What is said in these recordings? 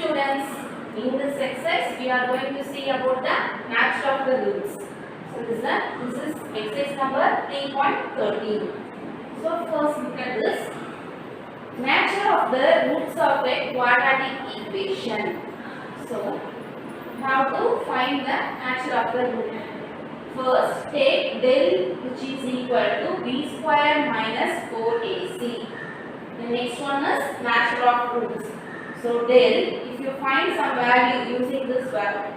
students, in this exercise we are going to see about the nature of the roots. So this is exercise number 3.13. So first look at this. Nature of the roots of a quadratic equation. So how to find the nature of the root? First take del which is equal to b square minus 4ac. The next one is nature of roots. So del, if you find some value using this value,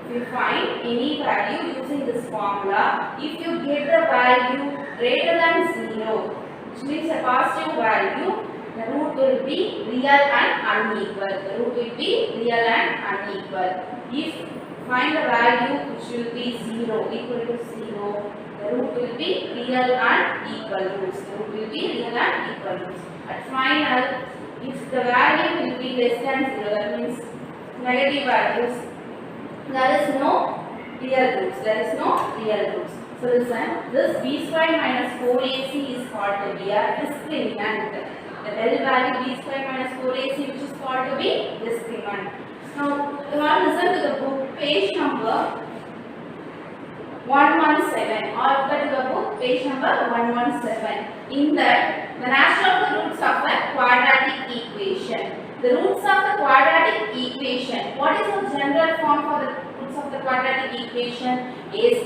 if you find any value using this formula, if you get the value greater than 0, which means a positive value, the root will be real and unequal. The root will be real and unequal. If find the value which will be 0, equal to 0, the root will be real and equal roots. The root will be real and equal roots. At final, if the value will be less than 0, that means negative values, there is no real roots. There is no real roots. So listen, this b square minus 4ac is called to be a discriminant. The del value b square minus 4ac which is called to be discriminant. Now, you want to listen to the book, page number 117, or look at the book, page number 117. In that, the nature of the roots of a quadratic equation. The roots of the quadratic equation. What is the general form for the roots of the quadratic equation? X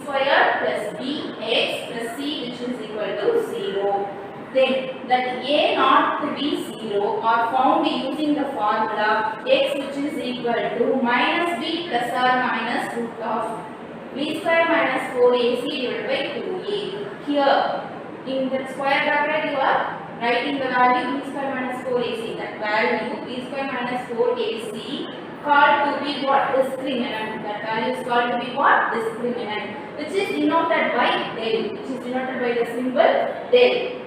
square plus bx plus c which is equal to 0. Then that a not to be 0 are found using the formula x which is equal to minus b plus or minus root of b square minus 4ac divided by 2a. Here in the square bracket you are writing the value b square minus 4ac. That value b square minus 4ac called to be what? Discriminant. That value is called to be what? Discriminant, which is denoted by del, which is denoted by the symbol del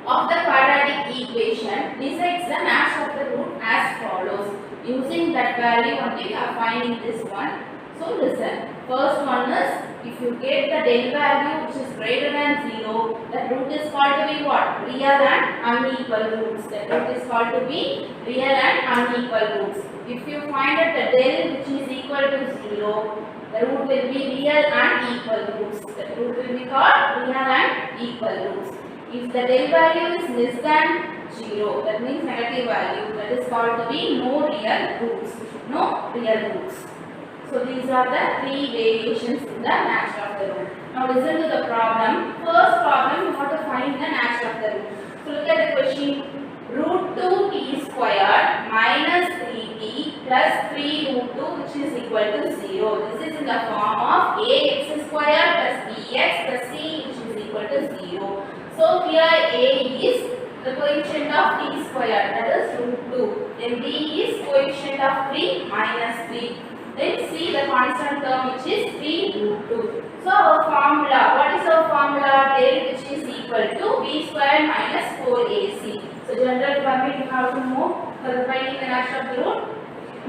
of the quadratic equation. Decides the nature of the root as follows. Using that value only we are finding this one. So listen, first one is if you get the del value which is greater than 0, the root is called to be what? Real and unequal roots. The root is called to be real and unequal roots. If you find that the del which is equal to 0, the root will be real and equal roots. The root will be called real and equal roots. If the del value is less than 0, that means negative value, that is called to be no real roots. No real roots. So these are the three variations in the nature of the root. Now listen to the problem. First problem, you have to find the nature of the root. So look at the question. Root 2t squared minus 3t plus 3 root 2 which is equal to 0. This is in the form of ax squared plus bx plus c which is equal to 0. So here a is the coefficient of t squared, that is root 2. Then b is coefficient of 3 minus 3. Then c the constant term which is 3 root 2. So our formula, what is our formula? Del which is equal to b square minus 4ac. So general formula you have to move for the finding the nature of the root.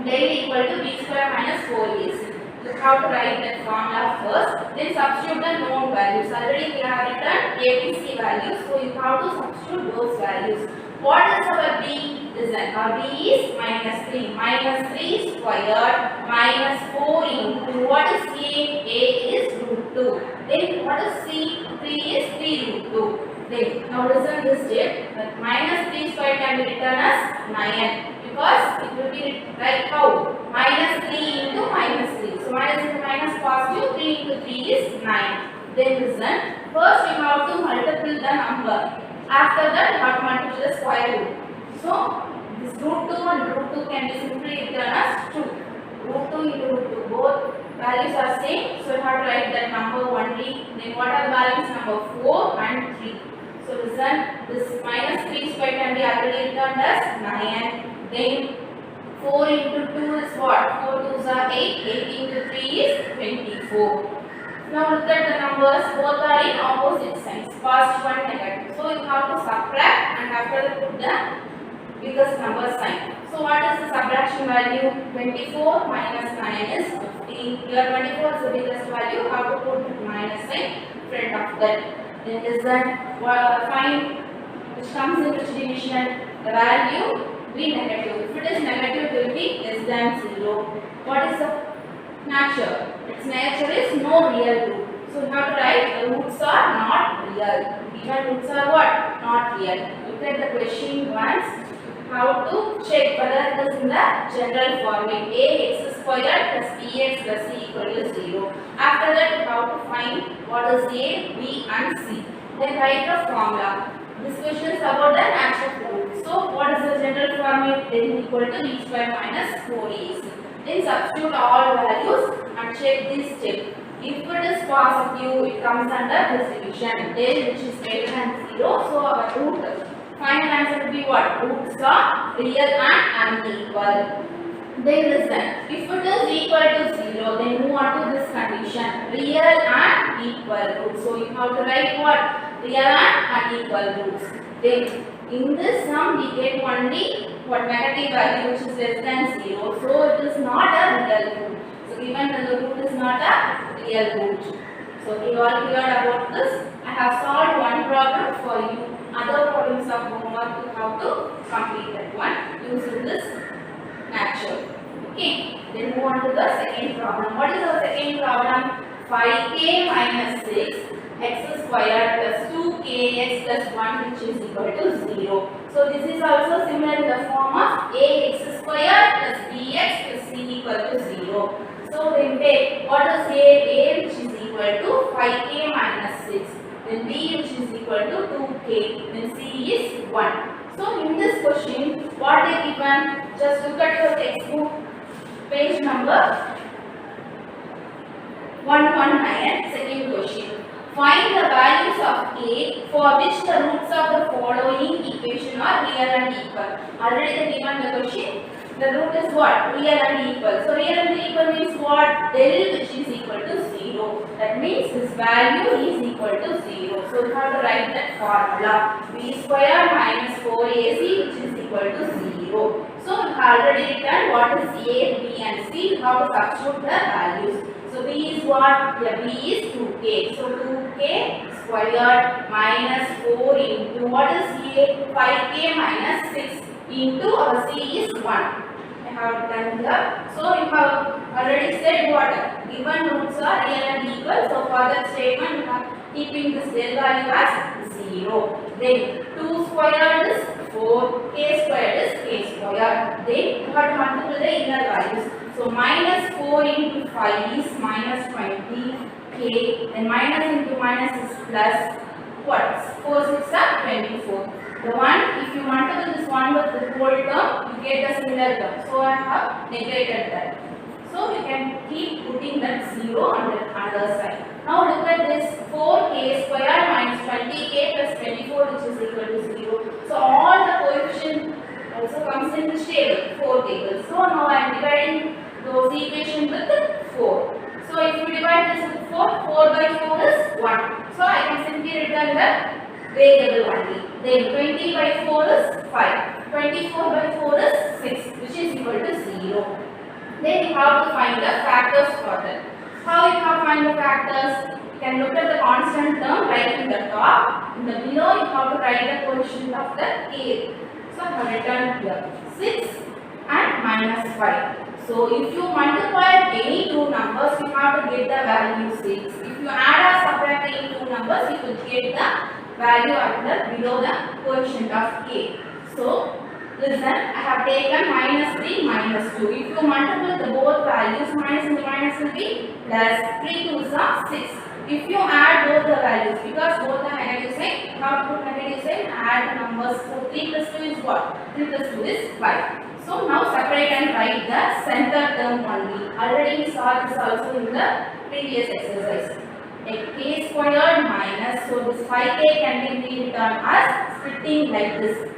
Del equal to b square minus 4ac. So how to write that formula first. Then substitute the known values. Already we have written ABC values. So you have to substitute those values. What is our b? Our b is minus 3. Minus 3 squared minus 4 into what is a? A is root 2. Then what is c? 3 is 3 root 2. Then now listen this step. That minus 3 squared can be written as 9. Because it will be like how? Minus 3 into minus 3. So minus into minus positive, 3 into 3 is 9. Then listen. First we have to multiply the number. After that you have to multiply the square root. So this root 2 and root 2 can be simply written as 2. Root 2 into root 2. Both values are same. So you have to write that number only. Then what are the values? Number 4 and 3. So listen. This minus 3 square can be already written as 9. Then 4 into 2 is what? 4 2s are 8. 8 into 3 is 24. Now look at the numbers. Both are in opposite signs. Positive and negative. So you have to subtract and after that put the biggest number sign. So what is the subtraction value? 24 minus 9 is 15. Here 24 is the biggest value. You have to put minus sign in front of that. Then listen. Find which comes in which division? The value be negative. If it is negative, it will be less than 0. What is the nature? Its nature is no real root. So you have to write the roots are not real. Given roots are what? Not real. Look at the question once. How to check whether it is in the general format. Ax squared plus bx plus c equal to 0. After that, you have to find what is a, b and c. Then write the formula. This question is about the natural root. So what is the general format? Then equal to b square minus 4ac. Then substitute all values and check this step. If it is positive, it comes under this division. Then which is greater than 0. So our root, final answer will be what? Roots are real and unequal. Then listen. If it is equal to 0, then move on to this condition. Real and equal roots. So you have to write what? Real and unequal roots. Then in this sum we get only what? Negative value which is less than 0. So it is not a real root. So given that the root is not a real root. So you all cleared about this. I have solved one problem for you. Other problems of homework you have to complete that one using this nature. Okay. Then move on to the second problem. What is our second problem? 5k minus 6 x squared plus 2kx plus 1 which is equal to 0. So this is also similar in the form of ax squared plus bx plus c equal to 0. So then take what is a which is equal to 5k minus 6. Then b which is equal to 2k. Then c is 1. So in this question, what they given? Just look at your textbook, page number 119, second question. Find the values of a for which the roots of the following equation are real and equal. Already they given the question. The root is what? Real and equal. So real and equal means what? Del which is equal to 0. That means this value is equal to 0. So you have to write that formula. B square minus 4ac which is equal to 0. So you have already written what is a, b and c. You have to substitute the values. So b is what? Yeah, b is 2k. So 2k squared minus 4 into what is a? 5k minus 6 into our c is 1. Have done here. So you have already said what? Given roots are real and equal. So for that statement you have keeping this del value as 0. Then 2 squared is 4, k squared is k squared. Then you have to multiply the inner values. So minus 4 into 5 is minus 20 k. Then minus into minus is plus what? 4 6 are 24. The one, if you multiply this one with the whole term, you get the similar term. So I have negated that. So you can keep putting that 0 on the other side. Now look at this 4k squared minus 20k plus 24 which is equal to 0. So all the coefficient also comes in this table, 4 tables. So now I am dividing those equations with 4. So if you divide this with 4, 4 by 4 is 1. So I can simply return the variable only. Then 20 by 4 is 5. 24 by 4 is 6 which is equal to 0. Then you have to find the factors for that. How you have to find the factors? You can look at the constant term right in the top. In the below you have to write the coefficient of the k. So I have written here 6 and minus 5. So if you multiply any two numbers you have to get the value 6. If you add or subtract any two numbers you will get the value under below the coefficient of k. So listen, I have taken minus 3, minus 2. If you multiply the both values, minus into minus will be plus 3 2s are 6. If you add both the values, because both are negative sign, you have to put negative sign, add the numbers. So 3 plus 2 is what? 3 plus 2 is 5. So now separate and write the center term only. Already we saw this also in the previous exercise. K squared minus, so this 5k can be written as splitting like this.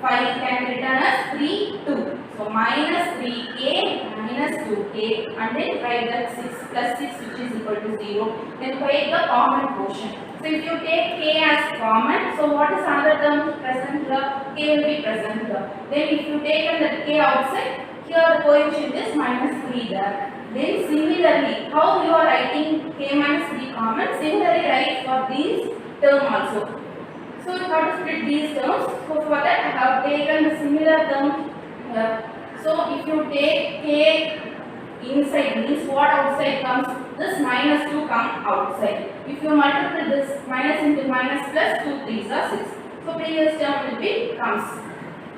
5 can be written as 3, 2. So minus 3k minus 2k and then write that 6 plus 6 which is equal to 0. Then take the common portion. So if you take k as common, so what is another term present here? K will be present here. Then if you take the k outside, here the coefficient is minus 3 there. Then similarly, how you are writing k minus 3 common, similarly write for these term also. So you have to split these terms. So for that I have taken the similar term Yeah. So if you take k inside means what outside comes, this minus 2 come outside. If you multiply this minus into minus plus 2 3s are 6. So previous term will be comes.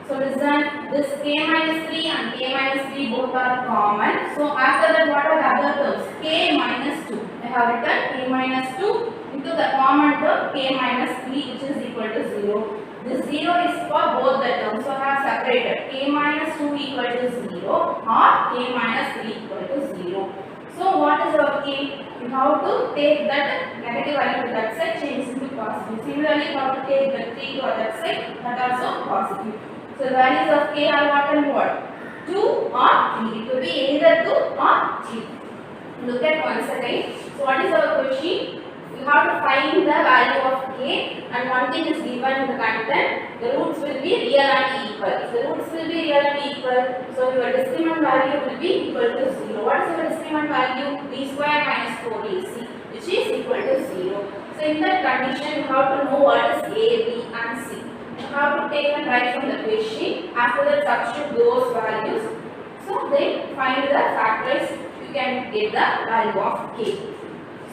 So listen, this k minus 3 and k minus 3 both are common. So after that what are the other terms? K minus 2. I have written k minus 2 into the common term k minus 3 which is equal to 0. This 0 is for both the terms. So I have separated k minus 2 equal to 0 or k minus 3 equal to 0. So what is our k? You have to take that negative value to that side, change it to positive. Similarly, you have to take the 3 to other side, that also positive. So the values of k are what and what? 2 or 3. It could be either 2 or 3. Look at once again. So what is our question? You have to find the value of k, and one thing is given in the content. The roots will be real and equal. If the roots will be real and equal, so your discriminant value will be equal to 0. What is your discriminant value? B square minus 4ac, which is equal to 0. So in that condition, you have to know what is a, b and c. You have to take and write from the question. After that, substitute those values. So then find the factors. You can get the value of k.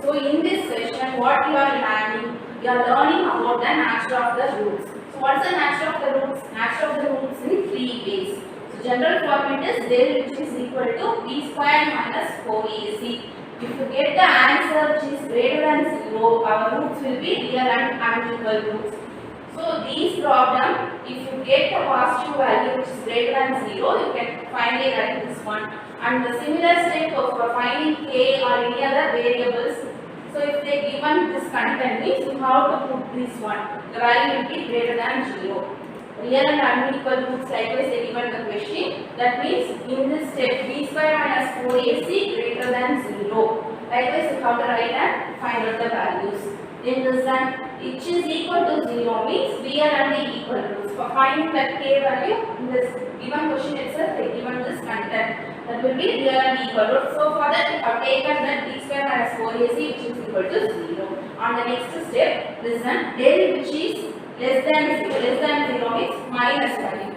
So in this session, what you are learning about the nature of the roots. So what is the nature of the roots? Nature of the roots in 3 ways. So general format is del which is equal to b square minus 4ac. If you get the answer which is greater than 0, our roots will be real and unequal roots. So these problem, if you get the positive value which is greater than 0, you can finally write this one. And the similar step of finding k or any other variables. So if they given this content means you have to put this one. The value will be greater than 0. Real and unequal roots likewise they given the question. That means in this step b square minus 4ac greater than 0. Likewise you have to write and find out the values. Then this one which is equal to 0 means real and equal roots. For finding that k value in this given question itself they given this content. That will be real and equal roots. So for that we have taken that b square minus 4ac which is equal to 0. On the next step, listen, del which is less than 0 means minus value.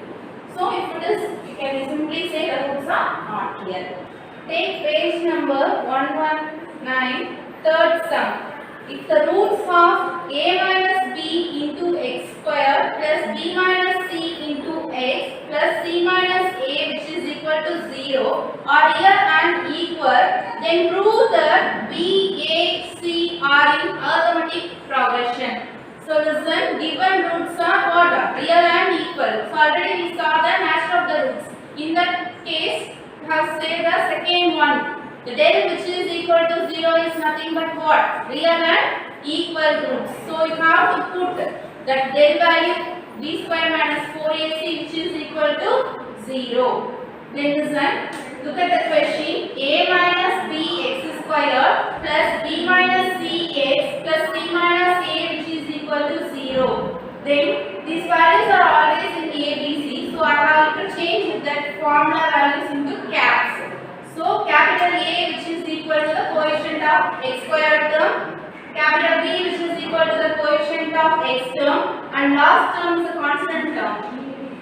So if it is, you can simply say the roots are not real. Take page number 119, third sum. If the roots of a minus b into x square plus b minus c into x plus c minus a which is equal to 0 are real and equal, then prove that b, a, c are in arithmetic progression. So listen, given roots are what? Real and equal. So already we saw the nature of the roots. In that case, we have said the second one. The del which is equal to 0 is nothing but what? Real and equal roots. So you have to put that del value b square minus 4ac which is equal to 0. Then listen, look at the question. A minus b x square plus b minus c x plus c minus a which is equal to 0. Then these values are always in a, b, c. So I have to change that formula values into caps. So capital A which is equal to the coefficient of x squared term, capital B which is equal to the coefficient of x term, and last term is a constant term.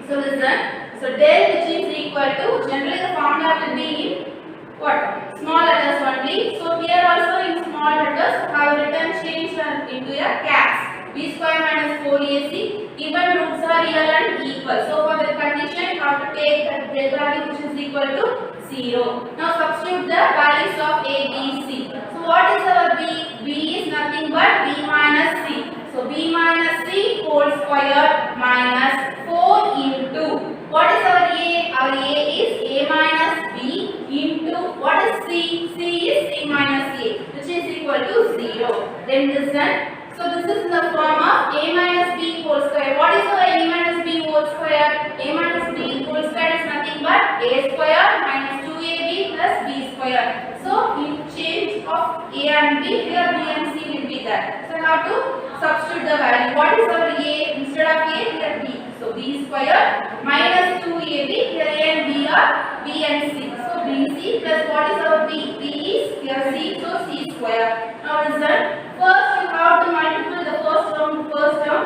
So listen, so del which is equal to, generally the formula will be in what? Small letters only. So here also in small letters I have written change into a caps. B square minus 4ac, given roots are real and equal. So for the condition you have to take the del value which is equal to 0. Now substitute the values of a, b, c. So what is our b? B is nothing but b minus c. So b minus c whole square minus 4 into, what is our a? Our a is a minus b into, what is c? C is c minus a which is equal to 0. Then listen. So this is in the form of a minus b whole square. What is our a minus b whole square? A minus b whole square is nothing but a square minus 2ab plus b square. So in change of a and b, here b and c will be there. So how to substitute the value? What is our a? Instead of a, here b. So b square minus 2ab, here a and b are b and c. So bc plus what is our b? B is here c, so c square. Now listen. First you have to multiply the first term to first term.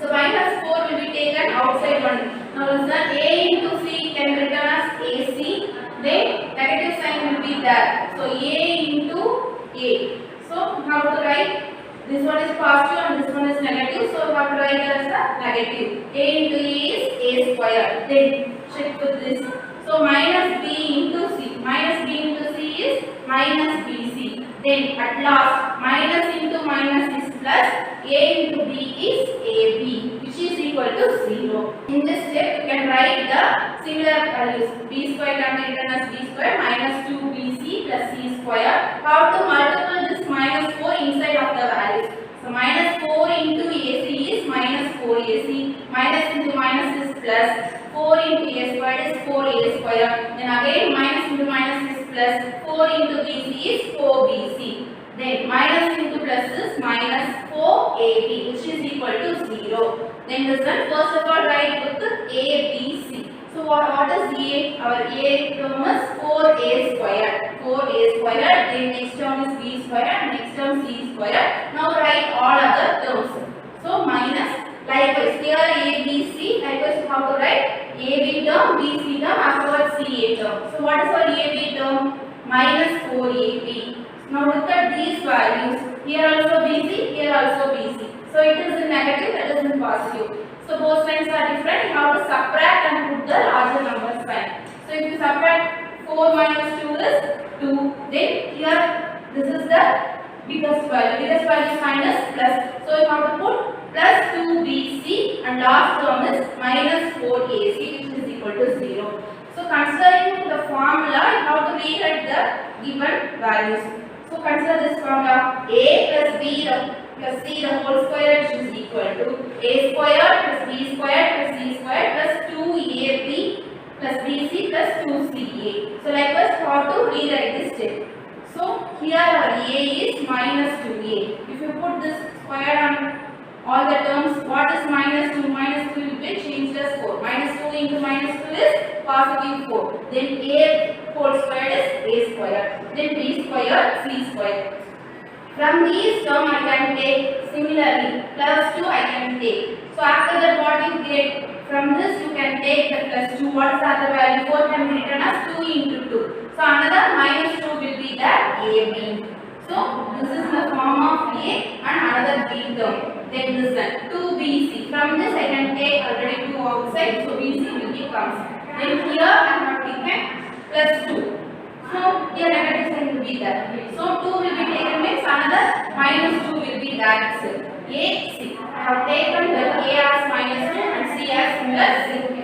So minus 4 will be taken outside only. Now listen, a into c can there. So a into a. So how to write? This one is positive and this one is negative. So we have to write as a negative. A into a is a square. Then check with this. So minus b into c. Minus b into c is minus bc. Then at last minus into minus is plus. A into b is ab, which is equal to 0. In this step, you can write the similar values. B square can be written as b square minus 2bc plus c square. How to multiply this minus 4 inside of the values? So minus 4 into ac is minus 4ac. Minus into minus is plus. 4 into a square is 4a square. Then again minus into minus is plus. 4 into bc is 4bc. Then minus into plus is minus 4ab, which is equal to 0. Then this one, first of all write with the a, b, c. So what is a? Our a term is 4a square. 4a square. Then next term is b square and next term c square. Now write all other terms. So minus, likewise here a, b, c. Likewise how to write? A b term, b c term, afterwards c a term. So what is our a b term? Minus 4ab. Now look at these values. Here also BC, here also BC. So it is in negative, that is in positive. So both signs are different. You have to subtract and put the larger number sign. So if you subtract 4 minus 2 is 2. Then here this is the biggest value. Biggest value sign is plus. So you have to put plus 2BC and last term is minus 4AC, which is equal to 0. So considering the formula, you have to rewrite the given values. So consider this formula: a plus b plus c the whole square, which is equal to a square plus b square plus c square plus 2ab plus bc plus 2ca. So likewise, how to rewrite this step? So here our a is minus 2a. If you put this square on all the terms, what is minus 2? Minus 2 will be changed as 4. Minus 2 into minus 2 is positive 4. Then a whole square is a square. Then b square, c square. From these terms I can take similarly plus 2 I can take. So after that what you get? From this you can take the plus 2. What is the other value? 4 can be written as 2 into 2. So another minus 2 will be the ab. So this is the form of a and another b term. Then this one 2bc. From this I can take already 2 outside. So bc will be comes. Then here I have taken plus 2. So here negative sign will be there. So 2 will be taken means another minus 2 will be that itself. A, C. I have taken the A as minus 2 and C as plus 6.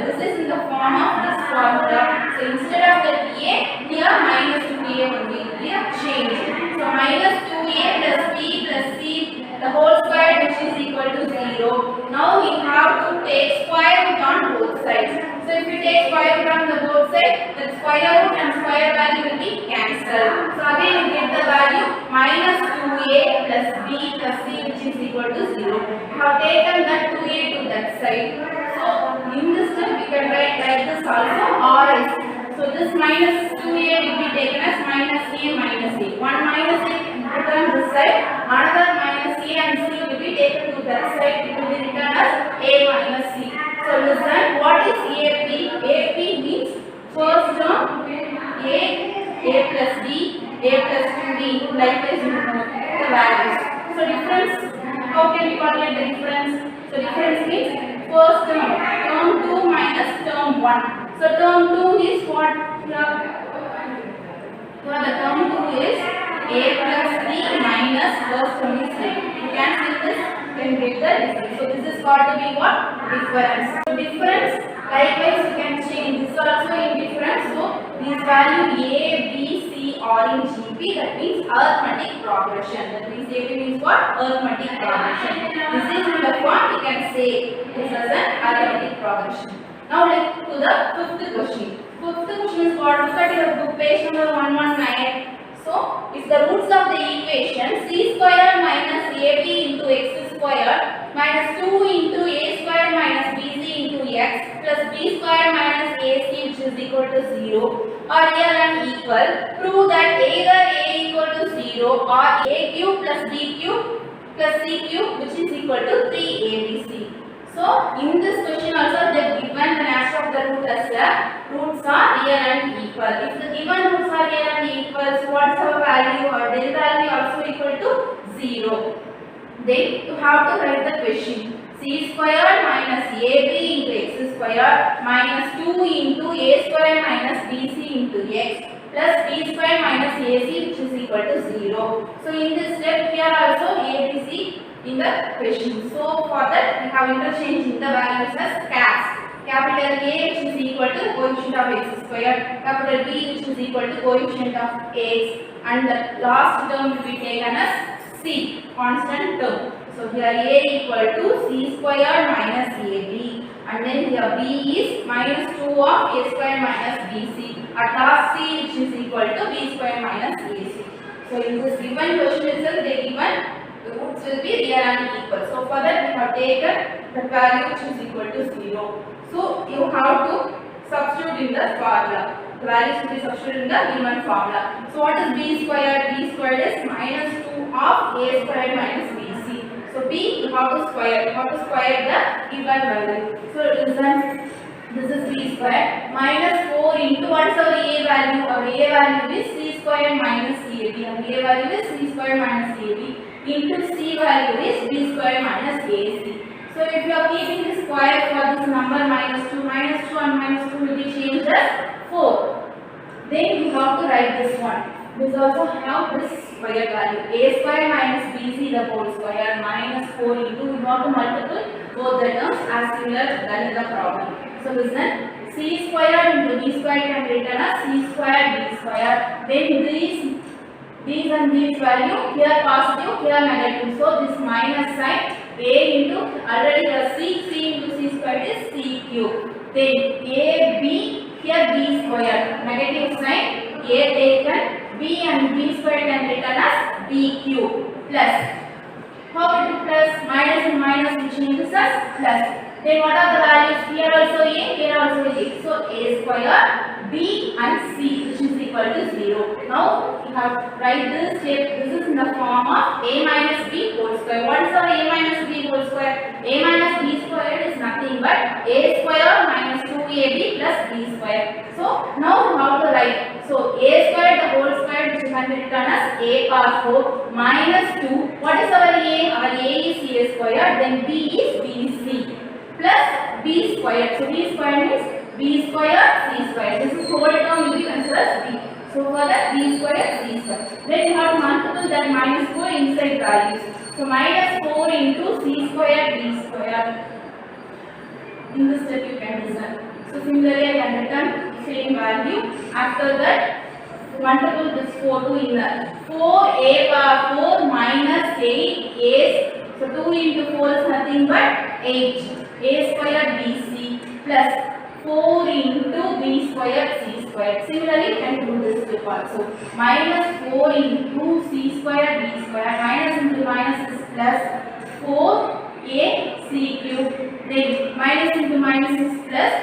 This is in the form of this formula. So instead of the A, here minus 2A will be changed. So minus 2A plus B plus C, the whole square, which is equal to 0. Now we have to take square root on both sides. So if you take square root on the both sides, the square root and square value will be cancelled. So again you get the value minus 2a plus b plus c, which is equal to 0. We have taken that 2a to that side. So in this step we can write like this also, or else. So this minus 2a will be taken as minus a minus a. One minus a put on this side, another minus a and c will be taken to that side. It will be written as a minus c. So listen, what is AP? AP means first term A plus B, A plus 2B, likewise you know the values. So difference, how can we calculate the difference? So difference means first term 2 minus term 1. So term 2 is what here? So the term 2 is A plus B minus first term is 9. You can see this, you can get the difference. So this is called to be what? Difference. So difference, likewise you can change this also in difference. So this value A, B, C are in GP, that means arithmetic progression. That means AP means what? Arithmetic progression. This is in the form we can say this is an arithmetic progression. Now let's to the fifth question. Fifth question is what? Look at your book page number 119. So if the roots of the equation c square minus ab into x square minus 2 into a square minus bc into x plus b square minus ac, which is equal to 0 are real and equal, prove that either a equal to 0 or a cube plus b cube plus c cube, which is equal to 3abc. So in this question also they have given the nature of the root as a the roots are real and equal. If the given roots are real and equal, so what's our value? Our del value also equal to 0. Then you have to write the question. C square minus AB into x square minus 2 into a square minus bc into x plus b square minus ac which is equal to 0. So in this step here also ABC in the question. So for that we have interchanged the values as caps. Capital A which is equal to coefficient of x square, capital B which is equal to coefficient of x, and the last term will be taken as C, constant term. So here A equal to C square minus AB, and then here B is minus 2 of A square minus BC. At last C which is equal to B square minus AC. So in this given question itself they given the roots will be real and equal. So for that we have taken the value which is equal to 0. So you have to substitute in the formula. The values will be substituted in the given formula. So what is B squared? B squared is minus 2 of A squared minus BC. So B you have to square. You have to square the given value. So listen, this is B squared minus 4 into what's our A value? Our A value is C squared minus AB. Our A value is C squared minus AB into C value is B squared minus AC. So if you are keeping the square for this number minus 2 and minus 2 will be changed as 4. Then you have to write this one. This also have this square value. A square minus BC the whole square minus 4 into, you have to multiply both the terms as similar than in the problem. So listen, C square into B square can be written as C square B square. Then these and these value, here positive, here negative. So this minus sign A into already the C into C square is C cube. Then A, B, here B square. Negative sign, A taken, B and B square can be written as B cube. Plus, how it is plus? Minus and minus which changes as plus. Then what are the values? Here also A, here also A. So A square, B and C which is equal to 0. Now you have write this step. This is in the form of A minus B whole square. What is our A minus B whole square? A minus B square is nothing but A square minus 2AB plus B square. So now you have to write. So A square the whole square which can be written as A power 4 minus 2. What is our A? Our A is A square. Then B is BC plus B square. So B square means B square C square. This is whole term will be considered as B. So for that B square C square. Then you have to multiply that minus 4 inside values. So minus 4 into C square B square. In this step you can design. So similarly I can return same value. After that multiply this 4 to inner. 4A power 4 minus 8A. So 2 into 4 is nothing but 8. A square BC plus 4 into B square C square. Similarly, you can do this step also. Minus 4 into C square B square. Minus into minus is plus 4A C cube. Then minus into minus is plus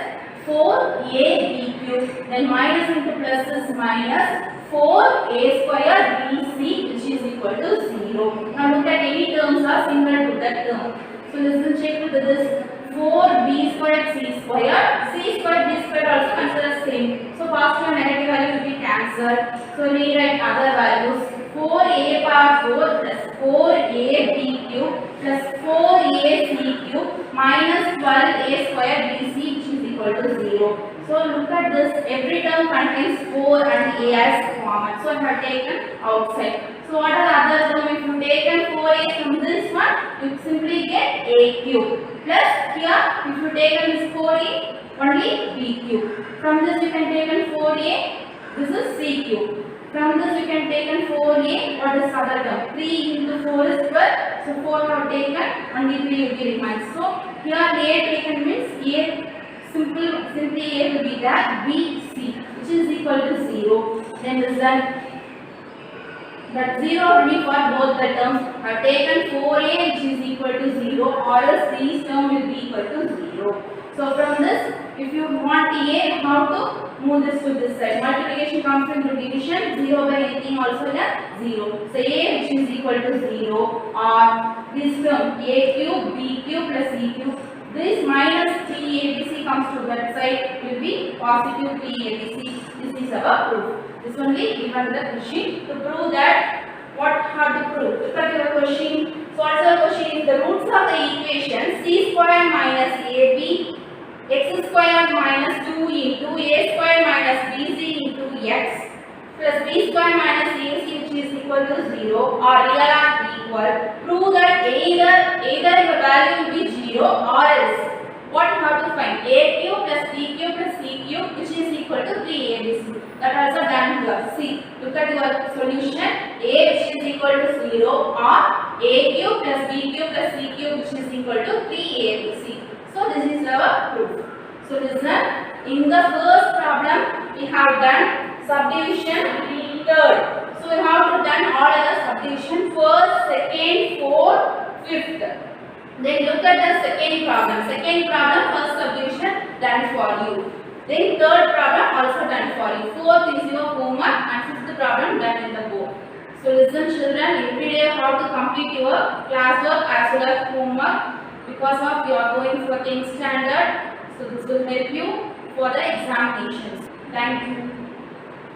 4A B cube. Then minus into plus is minus 4A square BC which is equal to 0. Now look at any terms are similar to that term. So let's check with this. 4B squared C square. C squared B squared also considered same. So positive and negative value will be cancelled. So rewrite other values. 4A power 4 plus 4A B cube plus 4A C cube minus 12A square BC which is equal to 0. So look at this. Every term contains 4 and A as common. So I have taken outside. So what are the other terms? If you taken 4A from this one, you simply get A cube. Plus here, if you taken this 4A, only B cube. From this you can take 4A, this is C cube. From this you can take 4A, what is other term? 3 into 4 is 12. So 4 have taken, only 3 will be remains. So here A taken means A, simply A will be that B, C, which is equal to 0. Then result. That 0 will be for both the terms. I have taken 4A which is equal to 0 or else these term will be equal to 0. So from this, if you want A, how to move this to this side. Multiplication comes into division, 0 by anything also here 0. So A which is equal to 0 or this term A cube, B cube plus C cube This minus 3ABC comes to that side will be positive 3ABC. This is our proof. This only given the question to prove that what have to prove. Look at your question. So answer the question is the roots of the equation c square minus ab x square minus 2 into a square minus bc into x plus b square minus ac which is equal to 0 are real or equal. Prove that either the value will be 0 or else. What you have to find? A cube plus b cube plus c cube which is equal to 3abc. That also done here. See, look at your solution. A which is equal to 0 or a cube plus b cube plus c cube which is equal to 3abc. So this is our proof. So listen, in the first problem we have done subdivision third. So we have to done all other subdivision first, second, fourth, fifth. Then look at the second problem. Second problem first subdivision done for you. Then third problem also done for you. Fourth is your homework and fifth problem done in the board. So listen children, every day you have to complete your classwork as well as homework because of you are going for 10th standard. So this will help you for the examinations. Thank you.